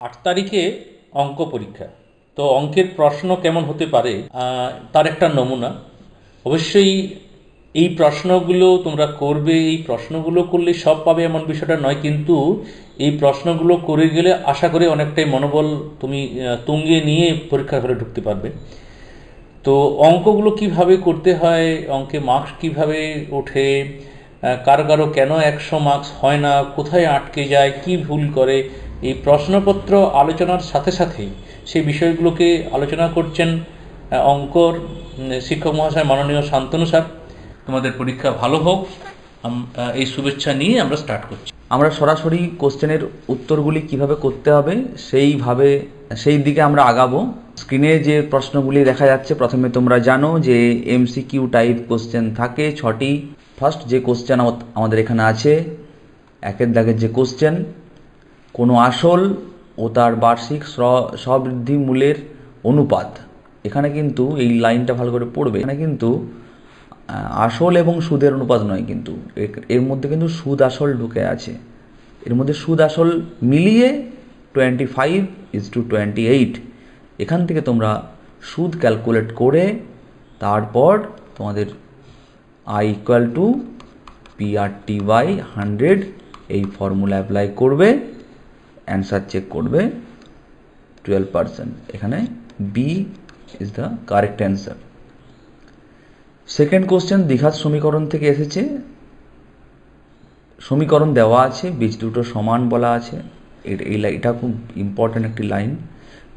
8 তারিখে অঙ্ক পরীক্ষা। তো অঙ্কের প্রশ্ন কেমন হতে পারে তার একটা নমুনা। অবশ্যই এই প্রশ্নগুলো তোমরা করবে, এই প্রশ্নগুলো করলে সব পাবে এমন বিষয়টা নয়, কিন্তু এই প্রশ্নগুলো করে গেলে আশা করি অনেকটাই মনোবল তুমি তুঙ্গে নিয়ে পরীক্ষার হলে ঢুকতে পারবে। তো অঙ্কগুলো কিভাবে করতে হয়, অঙ্কে মার্কস কিভাবে ওঠে, কারো কারো কেন 100 মার্কস হয় না, কোথায় আটকে যায়, কি ভুল করে, এই প্রশ্নপত্র আলোচনার সাথে সাথেই সেই বিষয়গুলোকে আলোচনা করছেন অঙ্কর শিক্ষক মহাশয় মাননীয় শান্তনু স্যার। তোমাদের পরীক্ষা ভালো হোক, এই শুভেচ্ছা নিয়ে আমরা স্টার্ট করছি। আমরা সরাসরি কোশ্চেনের উত্তরগুলি কিভাবে করতে হবে সেই দিকে আমরা আগাবো। স্ক্রিনে যে প্রশ্নগুলি দেখা যাচ্ছে, প্রথমে তোমরা জানো যে এমসিকিউ টাইপ কোশ্চেন থাকে 6টি। ফার্স্ট যে কোশ্চেন আমাদের এখানে আছে, একের দাগের যে কোশ্চেন, কোনো আসল ও তার বার্ষিক স্ববৃদ্ধি মূল্যের অনুপাত। এখানে কিন্তু এই লাইনটা ভালো করে পড়বে, এখানে কিন্তু আসল এবং সুদের অনুপাত নয়, কিন্তু এর মধ্যে কিন্তু সুদ আসল ঢুকে আছে। এর মধ্যে সুদ আসল মিলিয়ে 25:28। এখান থেকে তোমরা সুদ ক্যালকুলেট করে তারপর তোমাদের I = PRT/100 এই ফর্মুলা অ্যাপ্লাই করবে, অ্যান্সার চেক করবে 12%। এখানে B is the correct answer. Second question দ্বিঘাত সমীকরণ থেকে এসেছে। সমীকরণ দেওয়া আছে, বীজ দুটো সমান বলা আছে। এটা খুব ইম্পর্ট্যান্ট একটি লাইন।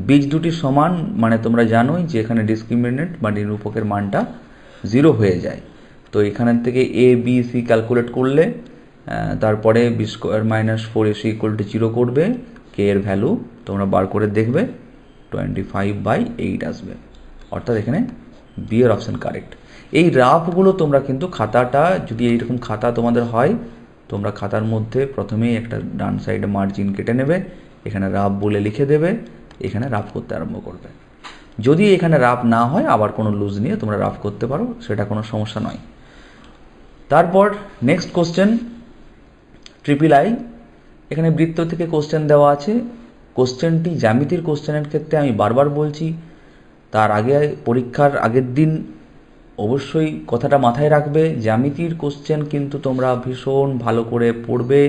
বীজ দুটি সমান মানে তোমরা জানোই যে এখানে ডিসক্রিমিনেন্ট বা নিরূপকের মানটা 0 হয়ে যায়। তো এখানের থেকে এ বি সি ক্যালকুলেট করলে তারপরে b² - 4ac = 0 করবে, কে এর ভ্যালু তোমরা বার করে দেখবে 25/8 আসবে, অর্থাৎ এখানে বি এর অপশান কারেক্ট। এই রাফগুলো তোমরা কিন্তু খাতাটা, যদি এইরকম খাতা তোমাদের হয়, তোমরা খাতার মধ্যে প্রথমেই একটা ডান সাইডে মার্জিন কেটে নেবে, এখানে রাফ বলে লিখে দেবে, এখানে রাফ করতে আরম্ভ করবে। যদি এখানে রাফ না হয় আবার কোনো লুজ নিয়ে তোমরা রাফ করতে পারো, সেটা কোনো সমস্যা নয়। তারপর নেক্সট কোশ্চেন III। এখানে বৃত্ত থেকে কোশ্চেন দেওয়া আছে। কোশ্চেনটি জ্যামিতির কোশ্চেনের ক্ষেত্রে আমি বারবার বলছি, তার আগে পরীক্ষার আগের দিন অবশ্যই কথাটা মাথায় রাখবে, জ্যামিতির কোশ্চেন কিন্তু তোমরা ভীষণ ভালো করে পড়বে,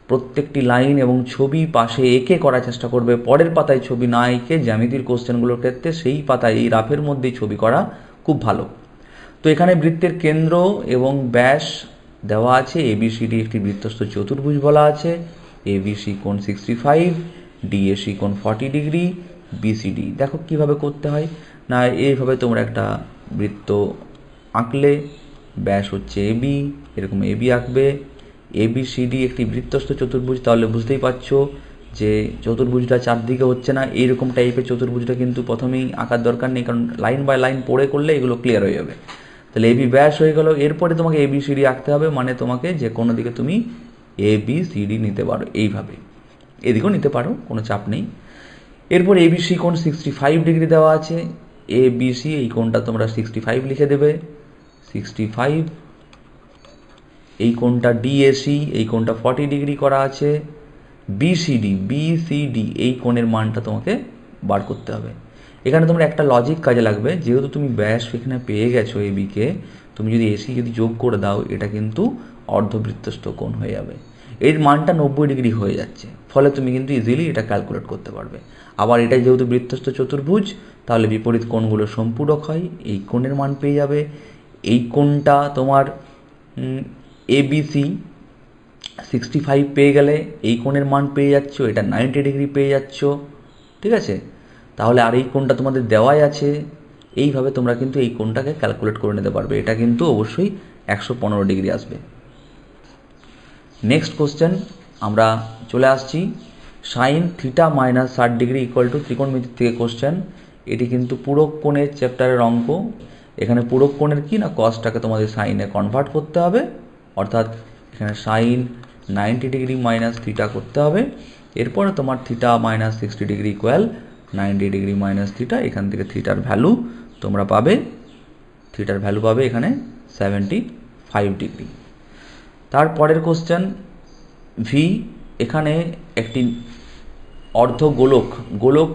প্রত্যেকটি লাইন এবং ছবি পাশে এঁকে করার চেষ্টা করবে। পরের পাতায় ছবি না এঁকে জ্যামিতির কোশ্চেনগুলোর ক্ষেত্রে সেই পাতায় এই রাফের মধ্যেই ছবি করা খুব ভালো। তো এখানে বৃত্তের কেন্দ্র এবং ব্যাস দেওয়া আছে। ABCD একটি বৃত্তস্থ চতুর্ভুজ বলা আছে। ABC কোণ 65, DAC কোণ 40 ডিগ্রি, BCD দেখো কিভাবে করতে হয় না, এইভাবে তোমরা একটা বৃত্ত আঁকলে, ব্যাস হচ্ছে AB, এরকম AB আঁকবে। ABCD একটি বৃত্তস্থ চতুর্ভুজ, তাহলে বুঝতেই পারছো যে চতুর্ভুজটা চারদিকে হচ্ছে না। এইরকম টাইপের চতুর্ভুজটা কিন্তু প্রথমেই আঁকার দরকার নেই, কারণ লাইন বাই লাইন পড়ে করলে এগুলো ক্লিয়ার হয়ে যাবে। তাহলে AB ব্যাস হয়ে গেল। এরপরে তোমাকে ABCD আঁকতে হবে, মানে তোমাকে যে কোনো দিকে তুমি ABCD নিতে পারো, এইভাবে এদিকেও নিতে পারো, কোনো চাপ নেই। এরপর ABC কোণ 65 ডিগ্রি দেওয়া আছে। ABC এই কোণটা তোমরা 65 লিখে দেবে, 65। এই কোণটা DAC, এই কোণটা 40 ডিগ্রি করা আছে। BCD এই কোণের মানটা তোমাকে বার করতে হবে। এখানে তোমরা একটা লজিক কাজে লাগবে, যেহেতু তুমি ব্যাস এখানে পেয়ে গেছো ABকে, তুমি যদি AC যদি যোগ করে দাও, এটা কিন্তু অর্ধবৃত্তস্থ কোণ হয়ে যাবে। এর মানটা 90 ডিগ্রি হয়ে যাচ্ছে, ফলে তুমি কিন্তু ইজিলি এটা ক্যালকুলেট করতে পারবে। আবার এটা যেহেতু বৃত্তস্থ চতুর্ভুজ, তাহলে বিপরীত কোণগুলো সম্পূরক হয়, এই কোণের মান পেয়ে যাবে। এই কোণটা তোমার ABC 65 পেয়ে গেলে এই কোণের মান পেয়ে যাচ্ছ, এটা 90 ডিগ্রি পেয়ে যাচ্ছ, ঠিক আছে। তাহলে আর এই কোণটা তোমাদের দেওয়াই আছে, এইভাবে তোমরা কিন্তু এই কোণটাকে ক্যালকুলেট করে নিতে পারবে। এটা কিন্তু অবশ্যই 115 ডিগ্রি আসবে। নেক্সট কোশ্চেন আমরা চলে আসছি, sin θ - 60 ডিগ্রি = ত্রিকোণমিতির থেকে কোশ্চেন। এটি কিন্তু পূরক কোণের চ্যাপ্টারের অঙ্ক। এখানে পূরক কোণের কি না, কসটাকে তোমাদের সাইনে কনভার্ট করতে হবে, অর্থাৎ এখানে sin 90 ডিগ্রি মাইনাস θ করতে হবে। এরপরে তোমার θ - 60 ডিগ্রি = 90 ডিগ্রি মাইনাস θ। এখান থেকে থিটার ভ্যালু তোমরা পাবে, এখানে 75 ডিগ্রি। তারপরের কোশ্চেন V। এখানে একটি অর্ধগোলক গোলক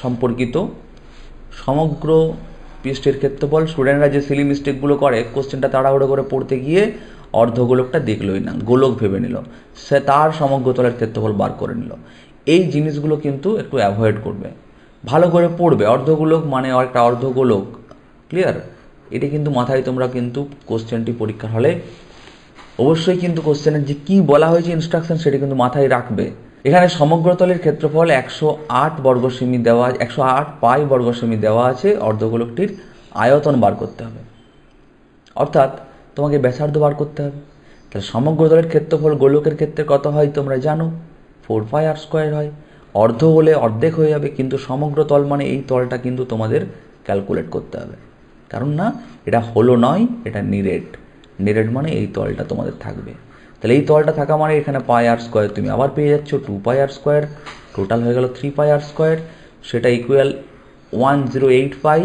সম্পর্কিত সমগ্র পৃষ্ঠের ক্ষেত্রফল। স্টুডেন্টরা যে সিলি মিস্টেকগুলো করে, কোশ্চেনটা তাড়াহুড়ো করে পড়তে গিয়ে অর্ধগোলকটা দেখলোই না, গোলক ভেবে নিল, সে তার সমগ্র তলের ক্ষেত্রফল বার করে নিল। এই জিনিসগুলো কিন্তু একটু অ্যাভয়েড করবে, ভালো করে পড়বে। অর্ধগোলক মানে একটা অর্ধগোলক, ক্লিয়ার? এটি কিন্তু মাথায় তোমরা কিন্তু কোশ্চেনটি পরীক্ষার হলে অবশ্যই কিন্তু কোশ্চেনের যে কী বলা হয়েছে ইনস্ট্রাকশন সেটি কিন্তু মাথায় রাখবে। এখানে সমগ্রতলের ক্ষেত্রফল 108 বর্গসেমি দেওয়া, 108 পাই বর্গসেমি দেওয়া আছে। অর্ধগোলকটির আয়তন বার করতে হবে, অর্থাৎ তোমাকে ব্যাসার্ধ বার করতে হবে। তাহলে সমগ্রতলের ক্ষেত্রফল গোলকের ক্ষেত্রে কত হয় তোমরা জানো, 4 পাই আর স্কোয়ার হয়। অর্ধ হলে অর্ধেক হয়ে যাবে, কিন্তু সমগ্র তল মানে এই তলটা কিন্তু তোমাদের ক্যালকুলেট করতে হবে, কারণ না এটা হলো নয়, এটা নিরেট। নিরেট মানে এই তলটা তোমাদের থাকবে। তাহলে এই তলটা থাকা মানে এখানে পাই আর স্কোয়ার তুমি আবার পেয়ে যাচ্ছ 2 পাই আর স্কোয়ার, টোটাল হয়ে গেল 3 পাই আর স্কোয়ার, সেটা ইকুয়াল 108 পাই।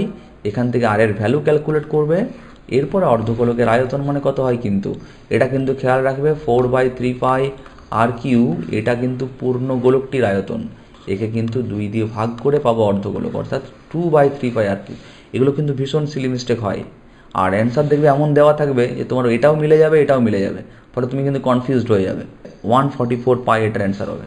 এখান থেকে আর এর ভ্যালু ক্যালকুলেট করবে। এরপরে অর্ধগোলকের আয়তন মানে কত হয়, কিন্তু এটা কিন্তু খেয়াল রাখবে 4/3 পাই আর কিউ, এটা কিন্তু পূর্ণ গোলকটির আয়তন। একে কিন্তু 2 দিয়ে ভাগ করে পাবো অর্ধগোলক, অর্থাৎ 2/3 পাই আর কিউ। এগুলো কিন্তু ভীষণ সিলি মিস্টেক হয়। আর অ্যান্সার দেখবে এমন দেওয়া থাকবে যে তোমার এটাও মিলে যাবে, এটাও মিলে যাবে, ফলে তুমি কিন্তু কনফিউজড হয়ে যাবে। 144 পাই এটার অ্যান্সার হবে।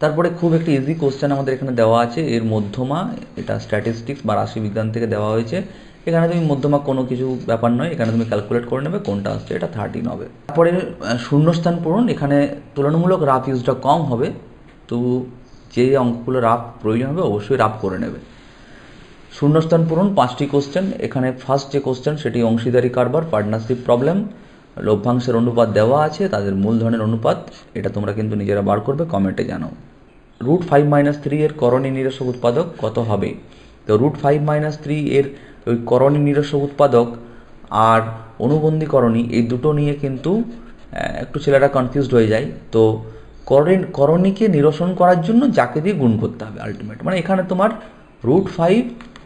তারপরে খুব একটি ইজি কোশ্চেন আমাদের এখানে দেওয়া আছে, এর মধ্যমা, এটা স্ট্যাটিস্টিক্স বা রাশি বিজ্ঞান থেকে দেওয়া হয়েছে। এখানে তুমি মধ্যমা কোনো কিছু ব্যাপার নয়, এখানে তুমি ক্যালকুলেট করে নেবে কোনটা আসছে, এটা 13 হবে। তারপরে শূন্যস্থান পূরণ, এখানে তুলনামূলক রাফ ইউজটা কম হবে, তো যে অঙ্কগুলো রাফ প্রয়োজন হবে অবশ্যই রাফ করে নেবে। শূন্যস্থান পূরণ 5টি কোশ্চেন। এখানে ফার্স্ট যে কোশ্চেন সেটি অংশীদারি কারবার, পার্টনারশিপ প্রবলেম। লভ্যাংশের অনুপাত দেওয়া আছে, তাদের মূলধনের অনুপাত, এটা তোমরা কিন্তু নিজেরা বার করবে, কমেন্টে জানাও। √5 - 3 এর করণী নিরসক উৎপাদক কত হবে? তো √5 - 3 এর ওই করণী নিরসক উৎপাদক আর অনুবন্ধী করণী এই দুটো নিয়ে কিন্তু একটু ছেলেরা কনফিউজড হয়ে যায়। তো করণীকে নিরসন করার জন্য যাকে দিয়ে গুণ করতে হবে আলটিমেট, মানে এখানে তোমার √5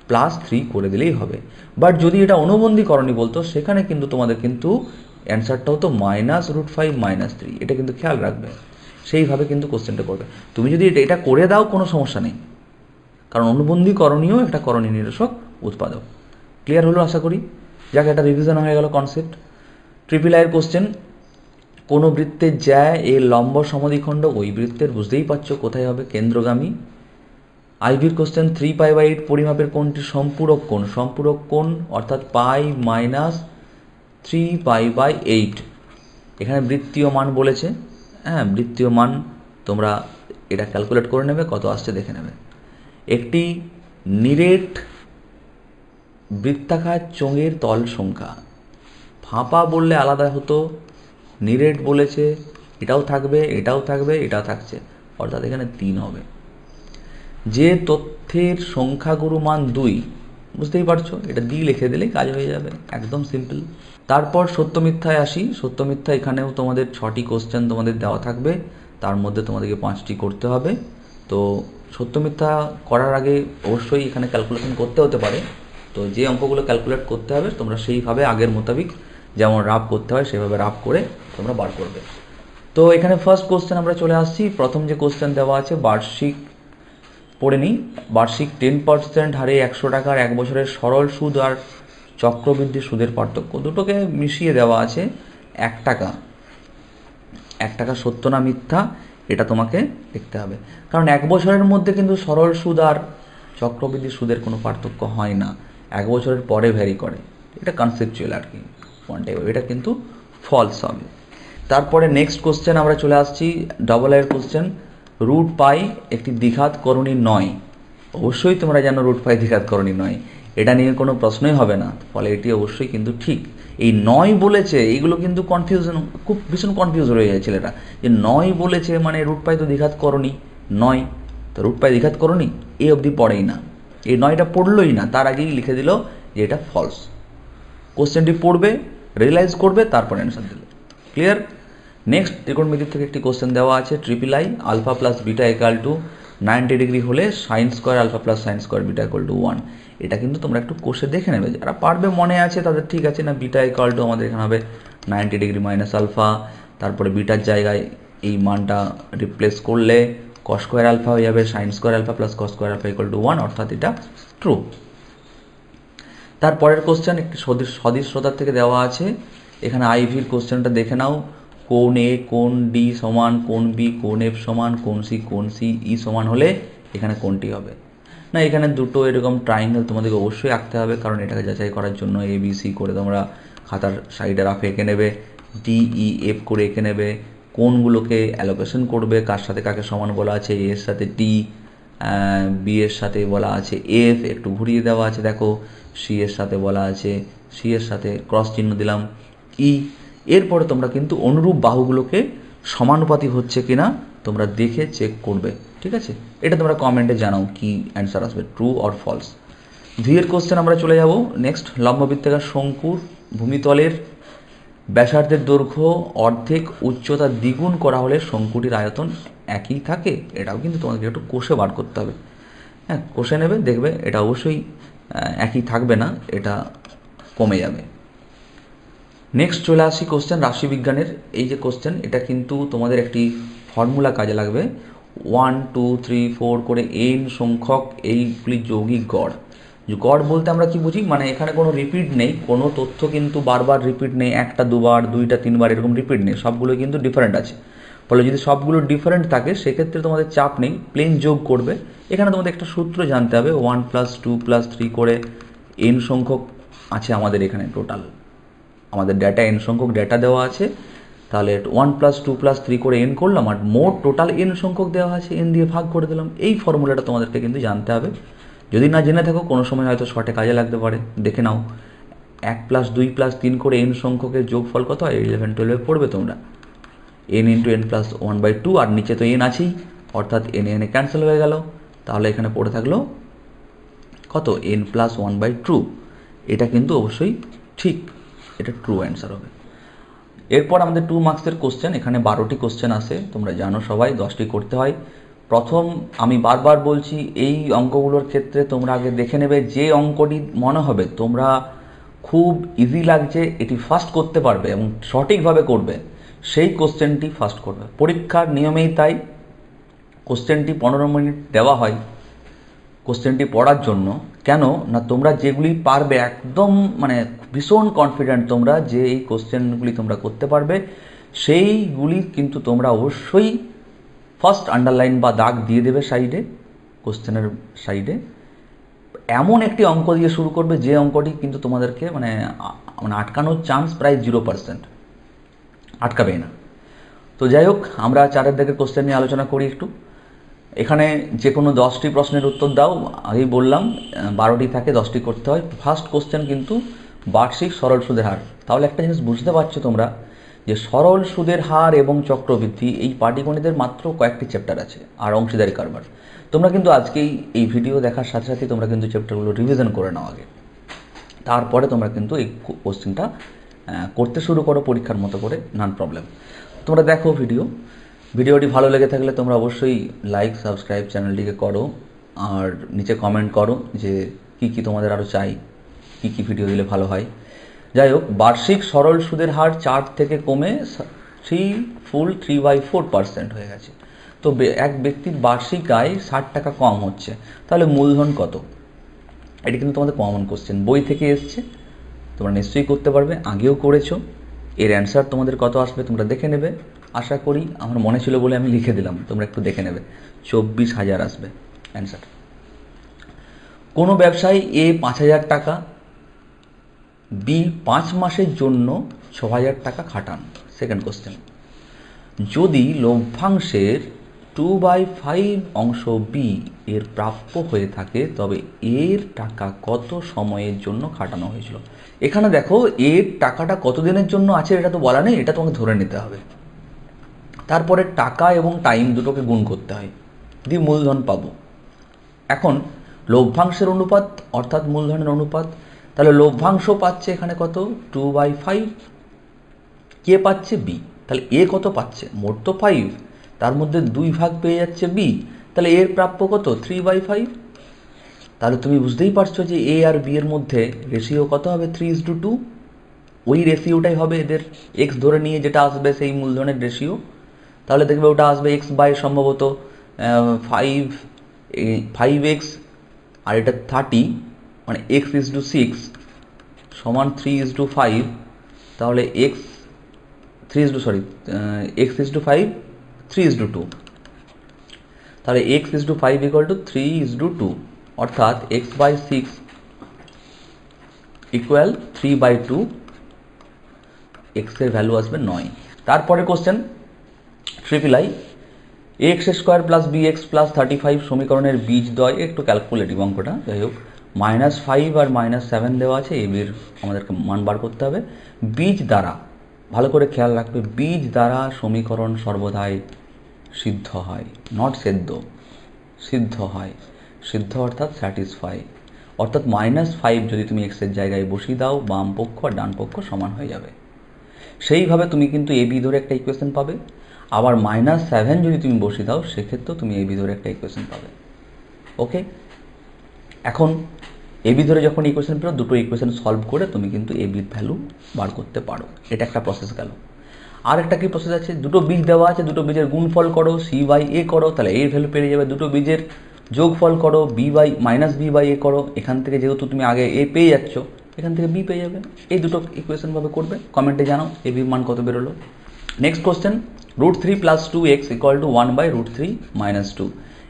+ 3 করে দিলেই হবে। বাট যদি এটা অনুবন্ধী করণী বলতো, সেখানে কিন্তু তোমাদের কিন্তু অ্যান্সারটা হতো -√5 - 3, এটা কিন্তু খেয়াল রাখবে। সেইভাবে কিন্তু কোশ্চেনটা করবে। তুমি যদি এটা করে দাও কোনো সমস্যা নেই, কারণ অনুবন্ধী করণীয় একটা করণী নিরসক উৎপাদক। ক্লিয়ার হলো আশা করি। যাক, এটা রিভিশন হয়ে গেল কনসেপ্ট। ট্রিপল আইয়ের কোশ্চেন, কোনো বৃত্তের জ্যা এর লম্ব সমদ্বিখণ্ড ওই বৃত্তের, বুঝতেই পারছো কোথায় হবে, কেন্দ্রগামী। আইভির কোশ্চেন, 3 পাই/8 পরিমাপের কোণটি সম্পূরক কোণ। সম্পূরক কোণ অর্থাৎ পাই - 3 পাই/8। এখানে বৃত্তীয় মান বলেছে, হ্যাঁ বৃত্তীয় মান তোমরা এটা ক্যালকুলেট করে নেবে, কত আসছে দেখে নেবে। একটি নিরেট বৃত্তাকার চোঙের তল সংখ্যা, ফাঁপা বললে আলাদা হতো, নিরেট বলেছে, এটাও থাকবে, এটাও থাকবে, এটাও থাকছে, অর্থাৎ এখানে 3 হবে। যে তথ্যের সংখ্যাগুরু মান 2, বুঝতেই পারছো, এটা দিয়ে লিখে দিলেই কাজ হয়ে যাবে, একদম সিম্পল। তারপর সত্য মিথ্যায় আসি। সত্য মিথ্যা এখানেও তোমাদের 6টি কোশ্চেন তোমাদের দেওয়া থাকবে, তার মধ্যে তোমাদেরকে 5টি করতে হবে। তো সত্য মিথ্যা করার আগে অবশ্যই এখানে ক্যালকুলেশন করতে হতে পারে, তো যে অঙ্কগুলো ক্যালকুলেট করতে হবে তোমরা সেইভাবে আগের মোতাবিক যেমন রাফ করতে হয় সেভাবে রাফ করে তোমরা বার করবে। তো এখানে ফার্স্ট কোশ্চেন আমরা চলে আসছি। প্রথম যে কোশ্চেন দেওয়া আছে, বার্ষিক পড়ে নিই। বার্ষিক 10% হারে 100 টাকার 1 বছরের সরল সুদ আর চক্রবৃদ্ধি সুদের পার্থক্য, দুটোকে মিশিয়ে দেওয়া আছে। 1 টাকা, 1 টাকা সত্য না মিথ্যা এটা তোমাকে দেখতে হবে, কারণ 1 বছরের মধ্যে কিন্তু সরল সুদ আর চক্রবৃদ্ধি সুদের কোনো পার্থক্য হয় না, 1 বছরের পরে ভ্যারি করে, এটা কনসেপচুয়াল আর কি, এটা কিন্তু ফলস হবে। তারপরে নেক্সট কোশ্চেন আমরা চলে আসছি, ডবল এর কোশ্চেন। √π একটি দ্বিঘাত করণী নয়। অবশ্যই তোমরা জানো √π দ্বিঘাত করণী নয়, এটা নিয়ে কোনো প্রশ্নই হবে না, ফলে এটি অবশ্যই কিন্তু ঠিক। এই 9 বলেছে, এইগুলো কিন্তু কনফিউশন, খুব ভীষণ কনফিউজ হয়ে যায় ছেলেরা, যে 9 বলেছে মানে √π তো দ্বিঘাত করণী নয়, তো √π দ্বিঘাত করণী এই অবধি পড়েই না, এই 9টা পড়লই না, তার আগেই লিখে দিল যে এটা ফলস। কোশ্চেনটি পড়বে, রিয়েলাইজ করবে, তারপর অ্যান্সার দিলে ক্লিয়ার। নেক্সট ত্রিকোণমিতির থেকে একটি কোশ্চেন দেওয়া আছে, triple I, alpha plus beta = 90 degree হলে sine square alpha plus sine square beta = 1। এটা কিন্তু তোমরা একটু কোষে দেখে নেবে, যারা পারবে মনে আছে তাদের ঠিক আছে, না বিটা = আমাদের এখানে হবে 90 ডিগ্রি মাইনাস আলফা, তারপরে বিটার জায়গায় এই মানটা রিপ্লেস করলে কস স্কোয়ার আলফা হয়ে যাবে sine square alpha plus cos square alpha equal to 1, অর্থাৎ এটা ট্রু। তারপরের কোশ্চেন একটি সদৃশ্যতার থেকে দেওয়া আছে, এখানে আইভির কোশ্চেনটা দেখে নাও। কোণ এ কোণ ডি সমান, কোণ বি কোণ এফ সমান, কোণ সি ই সমান হলে এখানে কোনটি হবে না। এখানে দুটো এরকম ট্রাইঙ্গেল তোমাদেরকে অবশ্যই আঁকতে হবে, কারণ এটাকে যাচাই করার জন্য এ বি সি করে তোমরা খাতার সাইডে রাফে এঁকে নেবে, ডি ই এফ করে এঁকে নেবে, কোণগুলোকে অ্যালোকেশন করবে, কার সাথে কাকে সমান বলা আছে, এ এর সাথে টি, বি এর সাথে বলা আছে এফ, একটু ঘুরিয়ে দেওয়া আছে দেখো, সি এর সাথে বলা আছে, সি এর সাথে ক্রস চিহ্ন দিলাম ই। এরপরে তোমরা কিন্তু অনুরূপ বাহুগুলোকে সমানুপাতি হচ্ছে কিনা তোমরা দেখে চেক করবে, ঠিক আছে? এটা তোমরা কমেন্টে জানাও কি অ্যান্সার আসবে, ট্রু অর ফলস। ভি এর কোশ্চেন আমরা চলে যাব নেক্সট। লম্ববৃত্তাকার শঙ্কুর ভূমিতলের ব্যাসার্ধের দৈর্ঘ্য অর্ধেক উচ্চতা দ্বিগুণ করা হলে শঙ্কুটির আয়তন একই থাকে। এটাও কিন্তু তোমাদেরকে একটু কষে বার করতে হবে, হ্যাঁ কষে নেবে, দেখবে এটা অবশ্যই একই থাকবে না, এটা কমে যাবে। নেক্সট চলে আসি কোশ্চেন রাশিবিজ্ঞানের। এই যে কোশ্চেন, এটা কিন্তু তোমাদের একটি ফর্মুলা কাজে লাগবে। 1 2 3 4 করে এন সংখ্যক এইগুলি যৌগিক গড়। গড় বলতে আমরা কি বুঝি, মানে এখানে কোনো রিপিট নেই, কোনো তথ্য কিন্তু বারবার রিপিট নেই, একটা দুবার দুইটা তিনবার এরকম রিপিট নেই, সবগুলো কিন্তু ডিফারেন্ট আছে। ফলে যদি সবগুলো ডিফারেন্ট থাকে সেক্ষেত্রে তোমাদের চাপ নেই, প্লেন যোগ করবে। এখানে তোমাদের একটা সূত্র জানতে হবে, 1 + 2 + 3 করে এন সংখ্যক আছে আমাদের এখানে টোটাল, আমাদের ডেটা এন সংখ্যক ডেটা দেওয়া আছে, তাহলে 1 + 2 + 3 করে এন করলাম, আর মোট টোটাল এন সংখ্যক দেওয়া আছে, এন দিয়ে ভাগ করে দিলাম। এই ফর্মুলাটা তোমাদেরকে কিন্তু জানতে হবে, যদি না জেনে থাকো কোনো সময় হয়তো শর্টে কাজে লাগতে পারে, দেখে নাও। 1 + 2 + 3 করে এন সংখ্যকের যোগফল কত হয়, 11 12 পড়বে তোমরা, n × n + 1/2, আর নিচে তো n আছেই, অর্থাৎ n ক্যান্সেল হয়ে গেল, তাহলে এখানে পড়ে থাকলো কত, n + 1/2। এটা কিন্তু অবশ্যই ঠিক, এটা ট্রু অ্যান্সার হবে। এরপর আমাদের 2 মার্কসের কোশ্চেন, এখানে 12টি কোশ্চেন আসে, তোমরা জানো সবাই 10টি করতে হয়। প্রথম আমি বারবার বলছি, এই অঙ্কগুলোর ক্ষেত্রে তোমরা আগে দেখে নেবে যে অঙ্কটি মনে হবে তোমরা খুব ইজি লাগছে, এটি ফার্স্ট করতে পারবে এবং সঠিকভাবে করবে, সেই কোশ্চেনটি ফার্স্ট করবে। পরীক্ষার নিয়মেই তাই কোশ্চেনটি 15 মিনিট দেওয়া হয় কোশ্চেনটি পড়ার জন্য। কেন না, তোমরা যেগুলি পারবে একদম মানে ভীষণ কনফিডেন্ট তোমরা যে এই কোশ্চেনগুলি তোমরা করতে পারবে, সেইগুলি কিন্তু তোমরা অবশ্যই ফার্স্ট আন্ডারলাইন বা দাগ দিয়ে দেবে সাইডে, কোশ্চেনের সাইডে। এমন একটি অঙ্ক দিয়ে শুরু করবে যে অঙ্কটি কিন্তু তোমাদেরকে মানে আটকানোর চান্স প্রায় 0%, আটকাবে না। তো যাই হোক, আমরা 4 দাগের কোশ্চেন নিয়ে আলোচনা করি একটু। এখানে যে কোনো 10টি প্রশ্নের উত্তর দাও, আগেই বললাম 12টি থাকে, 10টি করতে হয়। ফার্স্ট কোশ্চেন কিন্তু বার্ষিক সরল সুদের হার। তাহলে একটা জিনিস বুঝতে পারছো তোমরা যে সরল সুদের হার এবং চক্রবৃদ্ধি এই পাটিগণিতের মাত্র কয়েকটি চ্যাপ্টার আছে, আর অংশীদারি কারবার। তোমরা কিন্তু আজকেই এই ভিডিও দেখার সাথে সাথে তোমরা কিন্তু চ্যাপ্টারগুলো রিভিশন করে নাও আগে, তারপরে তোমরা কিন্তু এই কোশ্চেনটা করতে শুরু করো পরীক্ষার মতো করে, নন প্রবলেম। তোমরা দেখো ভিডিওটি ভালো লেগে থাকলে তোমরা অবশ্যই লাইক সাবস্ক্রাইব চ্যানেলটিকে করো, আর নিচে কমেন্ট করো যে কি তোমাদের আরও চাই, কি ভিডিও দিলে ভালো হয়। যাই হোক, বার্ষিক সরল সুদের হার 4 থেকে কমে 3/4% হয়ে গেছে। তো এক ব্যক্তির বার্ষিক আয় 60 টাকা কম হচ্ছে, তাহলে মূলধন কত? এটি কিন্তু তোমাদের কমন কোশ্চেন, বই থেকে এসছে, তোমরা নিশ্চয়ই করতে পারবে, আগেও করেছো। এর অ্যান্সার তোমাদের কত আসবে তোমরা দেখে নেবে, আশা করি। আমার মনে ছিল বলে আমি লিখে দিলাম, তোমরা একটু দেখে নেবে, 24,000 আসবে অ্যান্সার। কোনো ব্যবসায়ী এ 5,000 টাকা, বি 5 মাসের জন্য 6,000 টাকা খাটান। সেকেন্ড কোশ্চেন, যদি লভ্যাংশের 2/5 অংশ বি এর প্রাপ্য হয়ে থাকে তবে এর টাকা কত সময়ের জন্য খাটানো হয়েছিল? এখানে দেখো এর টাকাটা কতদিনের জন্য আছে এটা তো বলা নেই, এটা তোমাকে ধরে নিতে হবে। তারপরে টাকা এবং টাইম দুটোকে গুণ করতে হয়, দিয়ে মূলধন পাবো। এখন লভ্যাংশের অনুপাত অর্থাৎ মূলধনের অনুপাত, তাহলে লভ্যাংশ পাচ্ছে এখানে কত, 2/5, কে পাচ্ছে, বি। তাহলে এ কত পাচ্ছে, মোট তো 5, তার মধ্যে 2 ভাগ পেয়ে যাচ্ছে বি, তাহলে এর প্রাপ্য কত, 3/5। তাহলে তুমি বুঝতেই পারছো যে এ আর বি এর মধ্যে রেশিও কত হবে, 3:2। ওই রেশিওটাই হবে এদের, এক্স ধরে নিয়ে যেটা আসবে সেই মূলধনের রেশিও। তাহলে দেখবে ওটা আসবে x/, সম্ভবত 5x আর এটা 30, মানে x/6 সমান 3/5, তাহলে x 3/2, তাহলে x/5 = 3/2, অর্থাৎ x/6 = 3/2, x এর ভ্যালু আসবে 9। তারপরে question triple I, ax² + bx + 35 সমীকরণের বীজদ্বয়, একটু ক্যালকুলেটিভ অঙ্কটা, যাই হোক, -5 আর -7 দেওয়া আছে, এ বির আমাদেরকে মান বার করতে হবে। বীজ দ্বারা, ভালো করে খেয়াল রাখবে, বীজ দ্বারা সমীকরণ সর্বদাই সিদ্ধ হয়, নট সেদ্ধ, সিদ্ধ হয়। সিদ্ধ অর্থাৎ স্যাটিসফাই, অর্থাৎ -5 যদি তুমি x এর জায়গায় বসিয়ে দাও, বাম পক্ষ আর ডান পক্ষ সমান হয়ে যাবে। সেইভাবে তুমি কিন্তু এ বি ধরে একটা ইকুয়েশন পাবে। আবার -7 যদি তুমি বসিয়ে দাও, সেক্ষেত্রেও তুমি এ বি ধরে একটা ইকুয়েশন পাবে। ওকে, এখন এ বি ধরে যখন ইকুয়েশন পেলো, দুটো ইকুয়েশন সলভ করে তুমি কিন্তু এ বির ভ্যালু বার করতে পারো। এটা একটা প্রসেস গেল। আর একটা কি প্রসেস আছে, দুটো বীজ দেওয়া আছে, দুটো বীজের গুণফল করো, c/a করো, তাহলে এর ভ্যালু পেয়ে যাবে। দুটো বীজের যোগফল করো, b/a করো, এখান থেকে যেহেতু তুমি আগে এ পেয়ে যাচ্ছ, এখান থেকে বি পেয়ে যাবে। এই দুটো ইকুয়েশন ভাবে করবে, কমেন্টে জানাও এ বির মান কত বেরোলো। Next question, √3 + 2x = 1/√3 - 2।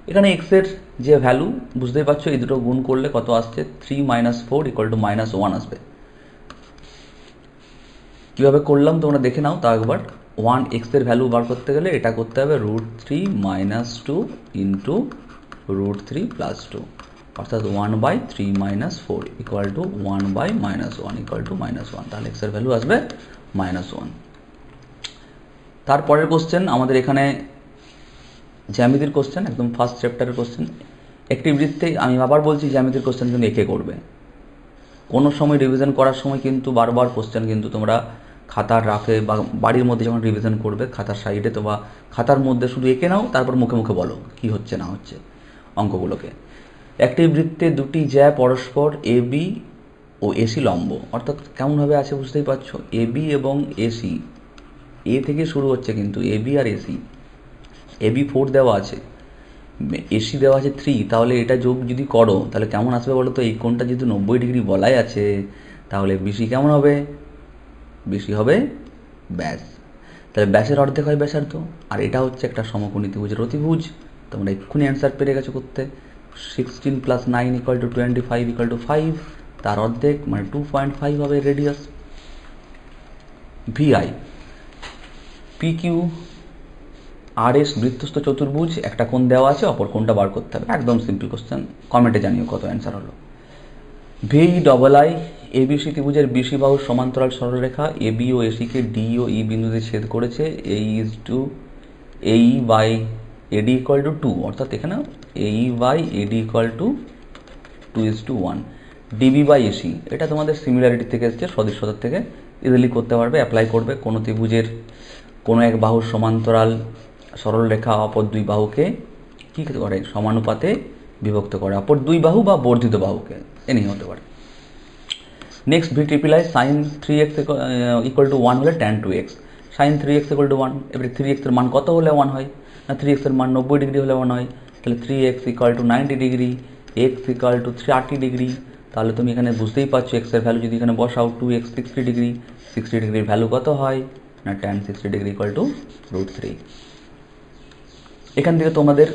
এখানে x এর যে ভ্যালু বুঝতেই পারছো, এই দুটো গুণ করলে কত আসছে, 3 - 4 = -1 আসবে। কীভাবে করলাম তোমরা দেখে নাও তা একবার। 1x এর ভ্যালু বার করতে গেলে এটা করতে হবে √3 - 2 × √3 + 2, অর্থাৎ 1/3 - 4 = 1/-1 = -1, তাহলে x এর ভ্যালু আসবে -1। তারপরের কোশ্চেন আমাদের এখানে জ্যামিতির কোশ্চেন, একদম ফার্স্ট চ্যাপ্টারের কোশ্চেন। একটি বৃত্তে, আমি আবার বলছি, জ্যামিতির কোশ্চেন কিন্তু এঁকে করবে। কোনো সময় রিভিশন করার সময় কিন্তু বারবার কোশ্চেন কিন্তু তোমরা খাতার রাফে বা বাড়ির মধ্যে যখন রিভিশন করবে, খাতার সাইডে তো বা খাতার মধ্যে শুধু এঁকে নাও, তারপর মুখে মুখে বলো কি হচ্ছে না হচ্ছে অঙ্কগুলোকে। একটি বৃত্তে দুটি জ্যা পরস্পর এ বি ও এসি লম্ব, অর্থাৎ কেমনভাবে আছে বুঝতেই পারছো। এ বি এবং এসি, এ থেকে শুরু হচ্ছে কিন্তু A B R AC. A B 4 দেওয়া আছে, এসি দেওয়া আছে 3, তাহলে এটা যোগ যদি করো তাহলে কেমন আসবে বলো তো। এই কোণটা যেহেতু 90 ডিগ্রি বলাই আছে, তাহলে বিসি কেমন হবে, বিসি হবে ব্যাস। তাহলে ব্যাসের অর্ধেক হয় ব্যাসার্ধ, আর এটা হচ্ছে একটা সমকোণী ত্রিভুজের অতিভুজ। তোমরা এক্ষুনি অ্যান্সার পেরে গেছো করতে। 16 + 9 = 25 = 5, তার অর্ধেক মানে 2.5 হবে রেডিয়াস। ভিআই, PQ RS বৃত্তস্থ চতুর্ভুজ, একটা কোণ দেওয়া আছে, অপর কোণটা বার করতে হবে। একদম সিম্পল কোশ্চেন, কমেন্টে জানিও কত অ্যান্সার হলো। VII ABC ত্রিভুজের BC বাহুর সমান্তরাল সরলরেখা AB ও AC কে D ও E বিন্দুতে ছেদ করেছে। AE/AD = 2, অর্থাৎ এখানে AE/AD = 2:1। DB/AC, এটা তোমাদের সিমিলারিটি থেকে এসছে, সদৃশ্যতার থেকে ইজিলি করতে পারবে, অ্যাপ্লাই করবে। কোনো ত্রিভুজের কোনো এক বাহুর সমান্তরাল সরলরেখা অপর দুই বাহুকে কী করে, সমানুপাতে বিভক্ত করে, অপর দুই বাহু বা বর্ধিত বাহুকে, এনি হতে পারে। নেক্সট VIII, sin 3x = 1 হলে tan 2x, sin 3x = 1। এবারে 3x এর মান কত হলে 1 হয় না, 3x এর মান 90 ডিগ্রি হলে 1 হয়। তাহলে 3x = 90 ডিগ্রি, x = 30 ডিগ্রি। তাহলে তুমি এখানে বুঝতেই পারছো x এর ভ্যালু যদি এখানে বসাও, 2x 60 ডিগ্রি, 60 ডিগ্রির ভ্যালু কত হয় না, tan 60 ডিগ্রি = √3। এখান থেকে তোমাদের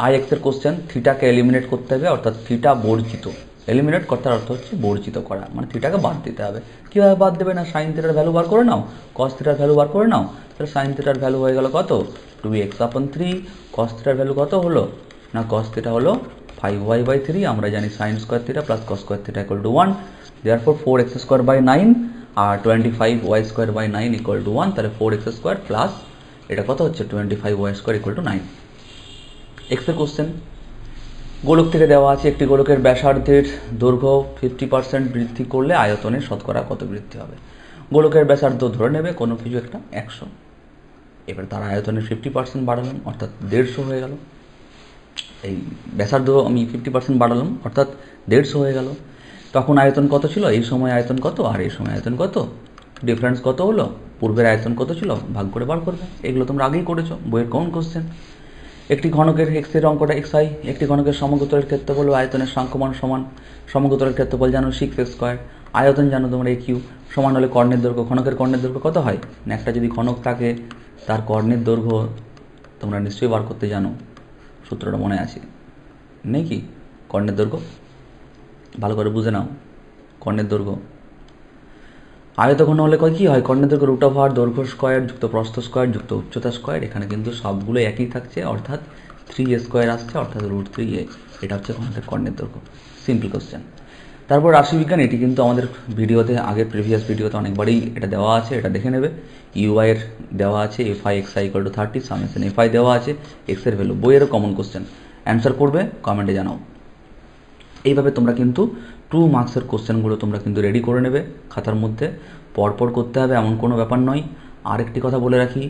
IX এর কোশ্চেন, থিটাকে এলিমিনেট করতে হবে, অর্থাৎ থিটা বর্জিত। এলিমিনেট করতে অর্থ হচ্ছে বর্জিত করা, মানে থিটাকে বাদ দিতে হবে। কীভাবে বাদ দেবে না, সাইন থিটার ভ্যালু বার করে নাও, কস থিটার ভ্যালু বার করে নাও। তাহলে সাইন থিটার ভ্যালু হয়ে গেল কত, 2x/3। কস থিটার ভ্যালু কত হলো না, কস থিটা হলো 5y/3। আমরা জানি sin square theta + cos square theta = 1, therefore 4x²/9 আর 25y²/9 = 1। তাহলে 4x² প্লাস এটা কত হচ্ছে, 25y² = 9। এক্সের কোশ্চেন, গোলক থেকে দেওয়া আছে, একটি গোলকের ব্যাসার্ধের দৈর্ঘ্য 50% বৃদ্ধি করলে আয়তনের শতকরা কত বৃদ্ধি হবে। গোলকের ব্যাসার্ধ ধরে নেবে কোনো কিছু একটা 100, এবার তার আয়তনের 50% বাড়ালাম, অর্থাৎ 150 হয়ে গেল। এই ব্যাসার্ধ আমি 50% বাড়ালাম, অর্থাৎ 150 হয়ে গেল। তখন আয়তন কত ছিল, এই সময় আয়তন কত আর এই সময় আয়তন কত, ডিফারেন্স কত হলো, পূর্বের আয়তন কত ছিল ভাগ করে বার করবে। এগুলো তোমরা আগেই করেছো, বইয়ের কোন কোশ্চেন। একটি ঘনকের এক্সের অঙ্কটা xi, একটি ঘনকের সমগোত্তরের ক্ষেত্রফল ও আয়তনের সাংখ্যমান সমান সমগোত্তরের ক্ষেত্রফল জানো 6x², আয়তন জানো তোমরা aq সমান হলে কর্ণের দৈর্ঘ্য। ঘনকের কর্ণের দৈর্ঘ্য কত হয় না, একটা যদি ঘনক থাকে তার কর্ণের দৈর্ঘ্য তোমরা নিশ্চয়ই বার করতে জানো, সূত্রটা মনে আছে নেই কি? কর্ণের দৈর্ঘ্য ভালো করে বুঝে নাও, কর্ণের দৈর্ঘ্য আয়তঘন হলে কী হয়, কর্ণের দৈর্ঘ্য √r দৈর্ঘ্য স্কোয়ার যুক্ত প্রস্থ স্কোয়ার যুক্ত উচ্চতা স্কোয়ার। এখানে কিন্তু সবগুলো একই থাকছে, অর্থাৎ 3a² আসছে, অর্থাৎ √3a। এটা হচ্ছে ঘনকের কর্ণের দৈর্ঘ্য। Simple question. তারপর রাশিবিজ্ঞান, এটি কিন্তু আমাদের ভিডিওতে আগের প্রিভিয়াস ভিডিওতে অনেকবারই এটা দেওয়া আছে, এটা দেখে নেবে। ইউআই এর দেওয়া আছে fi xi = 30, সামেশন fi দেওয়া আছে, x এর ভ্যালু। বইয়েরও কমন কোশ্চেন, অ্যান্সার করবে কমেন্টে জানাও। এইভাবে তোমরা কিন্তু 2 মার্কসের কোশ্চেনগুলো তোমরা কিন্তু রেডি করে নেবে খাতার মধ্যে, পরপর করতে হবে এমন কোনো ব্যাপার নয়। আরেকটি কথা বলে রাখি,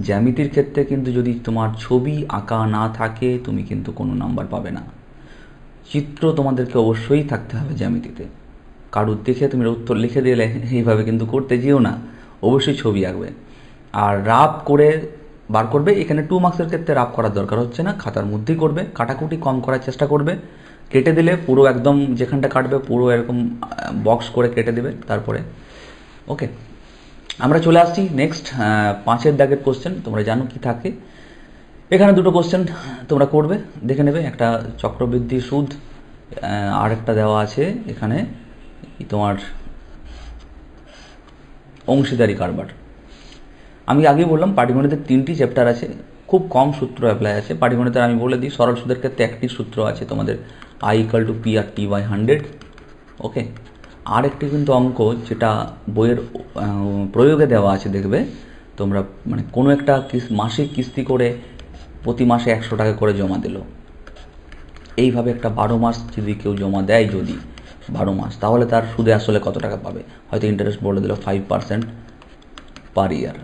জ্যামিতির ক্ষেত্রে কিন্তু যদি তোমার ছবি আঁকা না থাকে তুমি কিন্তু কোনো নাম্বার পাবে না। চিত্র তোমাদেরকে অবশ্যই থাকতে হবে জ্যামিতিতে। কারুর দেখে তুমি উত্তর লিখে দিলে এইভাবে কিন্তু করতে যেও না, অবশ্যই ছবি আঁকবে। আর রাফ করে বার করবে। এখানে 2 মার্কসের ক্ষেত্রে রাফ করার দরকার হচ্ছে না, খাতার মধ্যেই করবে। কাটাকুটি কম করার চেষ্টা করবে। কেটে দিলে পুরো একদম যেখানটা কাটবে পুরো এরকম বক্স করে কেটে দেবে তারপরে। ওকে, আমরা চলে আসছি নেক্সট 5-এর দাগের কোশ্চেন। তোমরা জানো কি থাকে। এখানে দুটো কোশ্চেন তোমরা করবে, দেখে নেবে। একটা চক্রবৃদ্ধি সুদ, আর একটা দেওয়া আছে এখানে তোমার অংশীদারি কারবার। আমি আগেই বললাম পাটিগণিতের 3টি চ্যাপ্টার আছে, খুব কম সূত্র অ্যাপ্লাই আছে। পাটিগণিতের আমি বলে দিই, সরল সুদের ক্ষেত্রে একটি সূত্র আছে তোমাদের, I = P/T/100। ওকে, আর একটি কিন্তু অঙ্ক যেটা বইয়ের প্রয়োগে দেওয়া আছে, দেখবে তোমরা, মানে কোনো একটা মাসিক কিস্তি করে প্রতি মাসে 100 টাকা করে জমা দিল। এইভাবে একটা 12 মাস যদি কেউ জমা দেয়, যদি 12 মাস, তাহলে তার সুদে আসলে কত টাকা পাবে। হয়তো ইন্টারেস্ট বলে দিল 5% পার ইয়ার।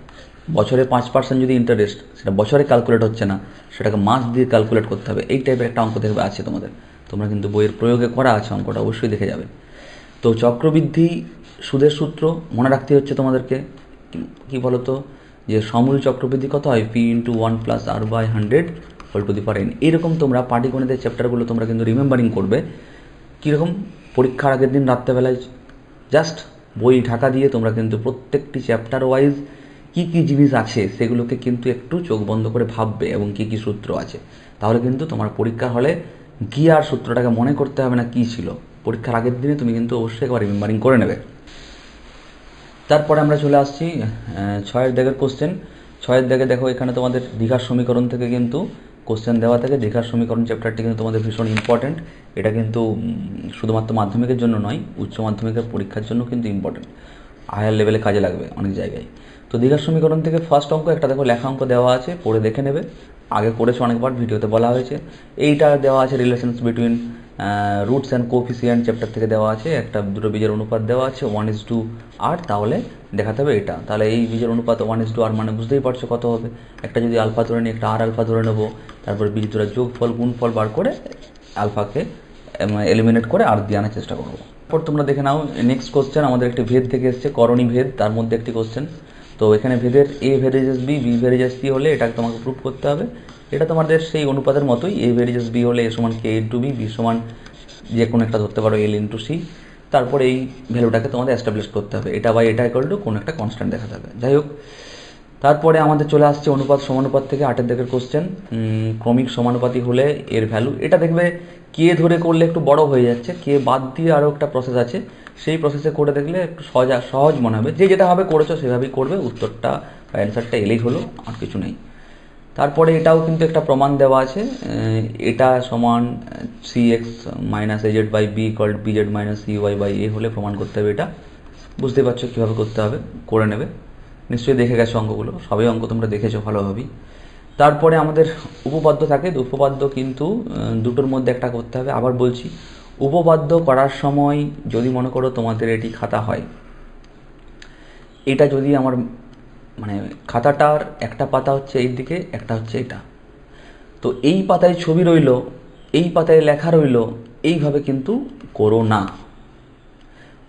বছরে 5% যদি ইন্টারেস্ট, সেটা বছরে ক্যালকুলেট হচ্ছে না, সেটাকে মাস দিয়ে ক্যালকুলেট করতে হবে। এই টাইপের একটা অঙ্ক দেখবে আছে তোমাদের, তোমরা কিন্তু বইয়ের প্রয়োগে করা আছে অঙ্কটা, অবশ্যই দেখে যাবে। তো চক্রবৃদ্ধি সুদের সূত্র মনে রাখতে হচ্ছে তোমাদেরকে, কি বলতো, যে সমূল চক্রবৃদ্ধি কত হয়, P × 1 + R/100 ⁴ n। এরকম তোমরা পাটিগণিতের চ্যাপ্টারগুলো তোমরা কিন্তু রিমেম্বারিং করবে। কীরকম, পরীক্ষার আগের দিন রাত্রেবেলায় জাস্ট বই ঢাকা দিয়ে তোমরা কিন্তু প্রত্যেকটি চ্যাপ্টার ওয়াইজ কী কী জিনিস আছে সেগুলোকে কিন্তু একটু চোখ বন্ধ করে ভাববে, এবং কী কী সূত্র আছে। তাহলে কিন্তু তোমার পরীক্ষার হলে গিয়ে আর সূত্রটাকে মনে করতে হবে না কী ছিল। পরীক্ষার আগের দিনে তুমি কিন্তু অবশ্যই একবার রিমেম্বারিং করে নেবে। তারপরে আমরা চলে আসছি 6-এর দাগের কোশ্চেন। 6-এর দাগে দেখো, এখানে তোমাদের দীঘার সমীকরণ থেকে কিন্তু কোশ্চেন দেওয়া থাকে। দীঘার সমীকরণ চ্যাপ্টারটি কিন্তু তোমাদের ভীষণ ইম্পর্টেন্ট। এটা কিন্তু শুধুমাত্র মাধ্যমিকের জন্য নয়, উচ্চ মাধ্যমিকের পরীক্ষার জন্য কিন্তু ইম্পর্টেন্ট, হায়ার লেভেলে কাজে লাগবে অনেক জায়গায়। তো দীঘার সমীকরণ থেকে ফার্স্ট অঙ্ক একটা দেখো, লেখা অঙ্ক দেওয়া আছে, পড়ে দেখে নেবে। আগে পড়েছে অনেকবার, ভিডিওতে বলা হয়েছে। এইটা দেওয়া আছে relations between roots and coefficient chapter থেকে দেওয়া আছে। একটা দুটো বীজের অনুপাত দেওয়া আছে 1:r, তাহলে দেখাতে হবে এটা। তাহলে এই বীজের অনুপাত 1:r মানে বুঝতেই পারছো কত হবে। একটা যদি আলফা ধরে নিই, একটা r আলফা ধরে নেবো, তারপর বীজ দুটো যোগফল গুণফল বার করে আলফাকে এলিমিনেট করে আর দিয়ে আনার চেষ্টা করবো। তারপর তোমরা দেখে নাও নেক্সট কোশ্চেন আমাদের একটি ভেদ থেকে এসছে, করণী ভেদ, তার মধ্যে একটি কোশ্চেন। তো এখানে ভেদের a ভেরিজেস b, b ভেরিজেস c হলে এটাকে তোমাকে প্রুভ করতে হবে। এটা তোমাদের সেই অনুপাতের মতোই, a ভেরিজেস b হলে a = k × b, b = যে কোনো একটা ধরতে পারো l × c। তারপরে এই ভ্যালুটাকে তোমাদের এস্টাবলিশ করতে হবে, এটা বাই এটা = কোনো একটা কনস্ট্যান্ট দেখাতে হবে। যাই হোক, তারপরে আমাদের চলে আসছে অনুপাত সমানুপাত থেকে 8-এর দাগের কোশ্চেন। ক্রমিক সমানুপাতি হলে এর ভ্যালু, এটা দেখবে কে ধরে করলে একটু বড় হয়ে যাচ্ছে, কে বাদ দিয়ে আরও একটা প্রসেস আছে, সেই প্রসেসে করে দেখলে একটু সহজ মনে হবে। যে যেটা হবে করেছো সেভাবেই করবে, উত্তরটা বা অ্যান্সারটা এলেই হলো, আর কিছু নেই। তারপরে এটাও কিন্তু একটা প্রমাণ দেওয়া আছে, এটা সমান cx - az/b = bz - cy/a হলে প্রমাণ করতে হবে। এটা বুঝতে পারছো কীভাবে করতে হবে, করে নেবে। নিশ্চয়ই দেখে গেছো অঙ্কগুলো, সবই অঙ্ক তোমরা দেখেছো ভালোভাবেই। তারপরে আমাদের উপপাদ্য থাকে। উপপাদ্য কিন্তু দুটোর মধ্যে একটা করতে হবে। আবার বলছি, উপপাদ্য করার সময় যদি মনে করো তোমাদের এটি খাতা হয়, এটা যদি আমার মানে খাতাটার একটা পাতা হচ্ছে এই দিকে, একটা হচ্ছে এটা, তো এই পাতায় ছবি রইল, এই পাতায় লেখা রইল, এইভাবে কিন্তু করো না।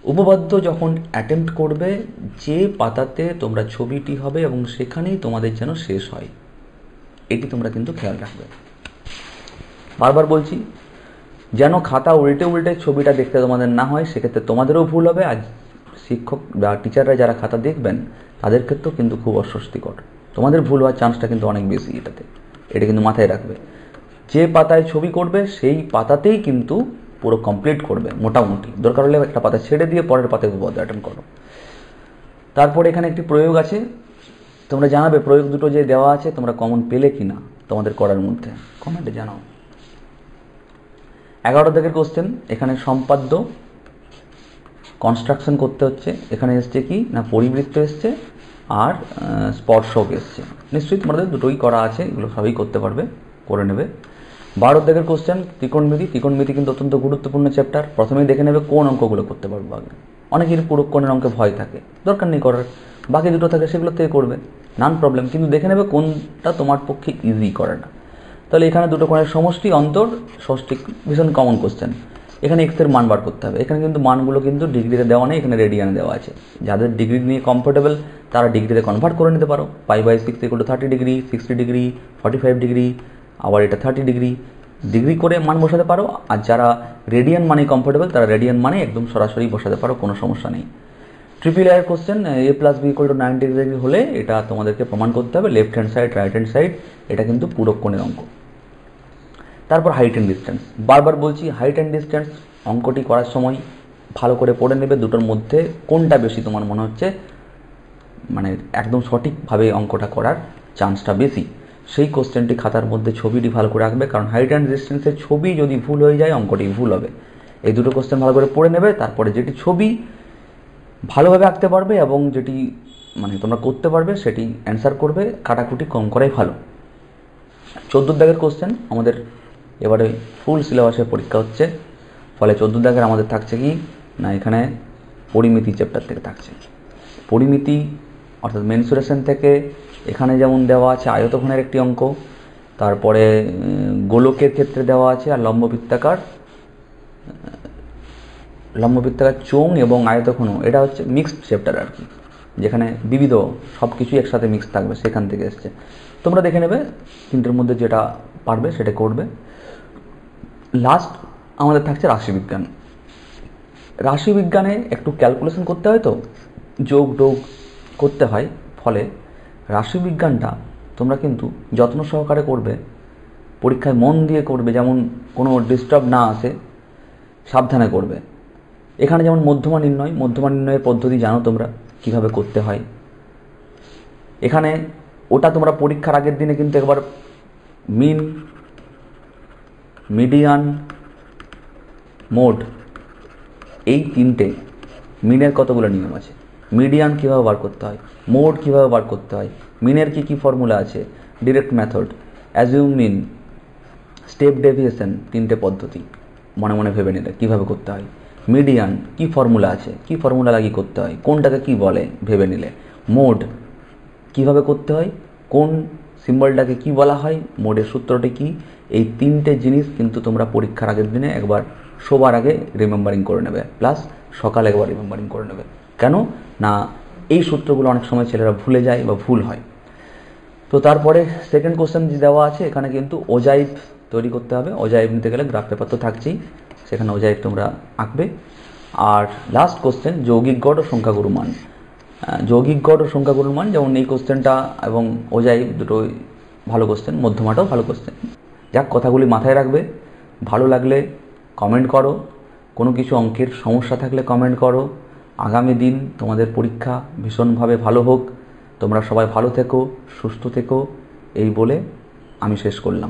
উপপাদ্য যখন অ্যাটেম্প্ট করবে, যে পাতাতে তোমরা ছবিটি হবে এবং সেখানেই তোমাদের যেন শেষ হয়, এটি তোমরা কিন্তু খেয়াল রাখবে। বারবার বলছি, যেন খাতা উল্টে উল্টে ছবিটা দেখতে তোমাদের না হয়, সেক্ষেত্রে তোমাদেরও ভুল হবে, আর শিক্ষক বা টিচাররা যারা খাতা দেখবেন তাদের ক্ষেত্রেও কিন্তু খুব অস্বস্তিকর। তোমাদের ভুল হওয়ার চান্সটা কিন্তু অনেক বেশি এটাতে, এটা কিন্তু মাথায় রাখবে। যে পাতায় ছবি করবে সেই পাতাতেই কিন্তু পুরো কমপ্লিট করবে, মোটামুটি দরকার হলে একটা পাতা ছেড়ে দিয়ে পরের পাতায় উপপাদ্য অ্যাটেন্ড করো। তারপর এখানে একটি প্রয়োগ আছে, তোমরা জানাবে প্রয়োগ দুটো যে দেওয়া আছে তোমরা কমন পেলে কি না তোমাদের করার মধ্যে, কমেন্টে জানাও। 11 দাগের কোশ্চেন, এখানে সম্পাদ্য কনস্ট্রাকশন করতে হচ্ছে। এখানে এসছে কি না পরিবৃত্ত এসছে আর স্পর্শক এসছে। নিশ্চয়ই তোমাদের দুটোই করা আছে, এগুলো সবই করতে পারবে, করে নেবে। 12 দাগের কোশ্চেন ত্রিকোণমিতি। ত্রিকোণমিতি কিন্তু অত্যন্ত গুরুত্বপূর্ণ চ্যাপ্টার। প্রথমেই দেখে নেবে কোন অঙ্কগুলো করতে পারবে আগে। অনেকের পুরো কোণের অঙ্কে ভয় থাকে, দরকার নেই করার, বাকি দুটো থাকে সেগুলো থেকে করবে, নান প্রবলেম। কিন্তু দেখে নেবে কোনটা তোমার পক্ষে ইজি করে না। তাহলে এখানে দুটো কোণের সমষ্টি অন্তর ষষ্ঠিক, ভীষণ কমন কোশ্চেন। এখানে এক্স এর মান বার করতে হবে। এখানে কিন্তু মানগুলো কিন্তু ডিগ্রিতে দেওয়া নেই, এখানে রেডিয়ানে দেওয়া আছে। যাদের ডিগ্রি নিয়ে কমফোর্টেবল তারা ডিগ্রিতে কনভার্ট করে নিতে পারো। π/6 = 30 ডিগ্রি, 60 ডিগ্রি, 45 ডিগ্রি, আবার এটা 30 ডিগ্রি ডিগ্রি করে মান বসাতে পারো। আর যারা রেডিয়ান মানে কমফোর্টেবল তারা রেডিয়ান মানে একদম সরাসরি বসাতে পারো, কোনো সমস্যা নেই। ট্রিপল এর কোশ্চেন, a+b = 90 ডিগ্রি হলে এটা তোমাদেরকে প্রমাণ করতে হবে left hand side right hand side, এটা কিন্তু পূরক কোণের অঙ্ক। তারপর হাইট অ্যান্ড ডিস্টেন্স। বারবার বলছি হাইট অ্যান্ড ডিস্টেন্স অঙ্কটি করার সময় ভালো করে পড়ে নেবে, দুটোর মধ্যে কোনটা বেশি তোমার মনে হচ্ছে মানে একদম সঠিকভাবে অঙ্কটা করার চান্সটা বেশি, সেই কোশ্চেনটি খাতার মধ্যে ছবিটি ভালো করে রাখবে। কারণ হাইট অ্যান্ড ডিস্টেন্সের ছবি যদি ভুল হয়ে যায় অঙ্কটি ভুল হবে। এই দুটো কোশ্চেন ভালো করে পড়ে নেবে, তারপরে যেটি ছবি ভালোভাবে আঁকতে পারবে এবং যেটি মানে তোমরা করতে পারবে সেটি অ্যান্সার করবে, কাটাকুটি কম করাই ভালো। 14 দাগের কোশ্চেন, আমাদের এবারে ফুল সিলেবাসের পরীক্ষা হচ্ছে, ফলে 14 দাগের আমাদের থাকছে কি না এখানে পরিমিতি চ্যাপ্টার থেকে থাকছে। পরিমিতি অর্থাৎ মেনসুরেশন থেকে এখানে যেমন দেওয়া আছে আয়তঘনের একটি অঙ্ক, তারপরে গোলকের ক্ষেত্রে দেওয়া আছে, আর লম্ববৃত্তাকার চোঙ এবং আয়তঘন, এটা হচ্ছে মিক্সড চ্যাপ্টার আর কি, যেখানে বিবিধ সব কিছুই একসাথে মিক্স থাকবে, সেখান থেকে এসছে। তোমরা দেখে নেবে তিনটের মধ্যে যেটা পারবে সেটা করবে। লাস্ট আমাদের থাকছে রাশিবিজ্ঞান। রাশিবিজ্ঞানে একটু ক্যালকুলেশন করতে হয়, তো যোগ টোগ করতে হয়, ফলে রাশিবিজ্ঞানটা তোমরা কিন্তু যত্ন সহকারে করবে, পরীক্ষায় মন দিয়ে করবে, যেমন কোনো ডিস্টার্ব না আসে, সাবধানে করবে। এখানে যেমন মধ্যমা নির্ণয়ের পদ্ধতি জানো তোমরা কিভাবে করতে হয়। এখানে ওটা তোমরা পরীক্ষার আগের দিনে কিন্তু একবার মিন, মিডিয়ান, মোড, এই তিনটে মিনের কতগুলো নিয়ম আছে, মিডিয়ান কীভাবে বার করতে হয়, মোড কীভাবে বার করতে হয়, মিনের কী কী ফর্মুলা আছে, ডিরেক্ট মেথড, অ্যাজিউম মিন, স্টেপ ডেভিয়েশন, তিনটে পদ্ধতি মনে মনে ভেবে নিলে কীভাবে করতে হয়। মিডিয়ান কি ফর্মুলা আছে, কি ফর্মুলা লাগিয়ে করতে হয়, কোনটাকে কি বলে ভেবে নিলে। মোড কিভাবে করতে হয়, কোন সিম্বলটাকে কি বলা হয়, মোডের সূত্রটি কি, এই তিনটে জিনিস কিন্তু তোমরা পরীক্ষার আগের দিনে একবার শোবার আগে রিমেম্বারিং করে নেবে, প্লাস সকালে একবার রিমেম্বারিং করে নেবে। কেন না এই সূত্রগুলো অনেক সময় ছেলেরা ভুলে যায় বা ভুল হয়। তো তারপরে সেকেন্ড কোশ্চেন যে দেওয়া আছে, এখানে কিন্তু ওজাইভ তৈরি করতে হবে। ওজাইভ নিতে গেলে গ্রাফ পেপার তো থাকছেই, সেখানে ওজাইভ তোমরা আঁকবে। আর লাস্ট কোশ্চেন যৌগিক গড় ও সংখ্যাগুরু মান। যৌগিক গড় ও সংখ্যাগুরুর মান, যেমন এই কোশ্চেনটা এবং ওজাইভ দুটোই ভালো কোশ্চেন, মধ্যমাটাও ভালো কোশ্চেন। যাক, কথাগুলি মাথায় রাখবে। ভালো লাগলে কমেন্ট করো, কোনো কিছু অঙ্কের সমস্যা থাকলে কমেন্ট করো। আগামী দিন তোমাদের পরীক্ষা ভীষণভাবে ভালো হোক, তোমরা সবাই ভালো থেকো, সুস্থ থেকো, এই বলে আমি শেষ করলাম।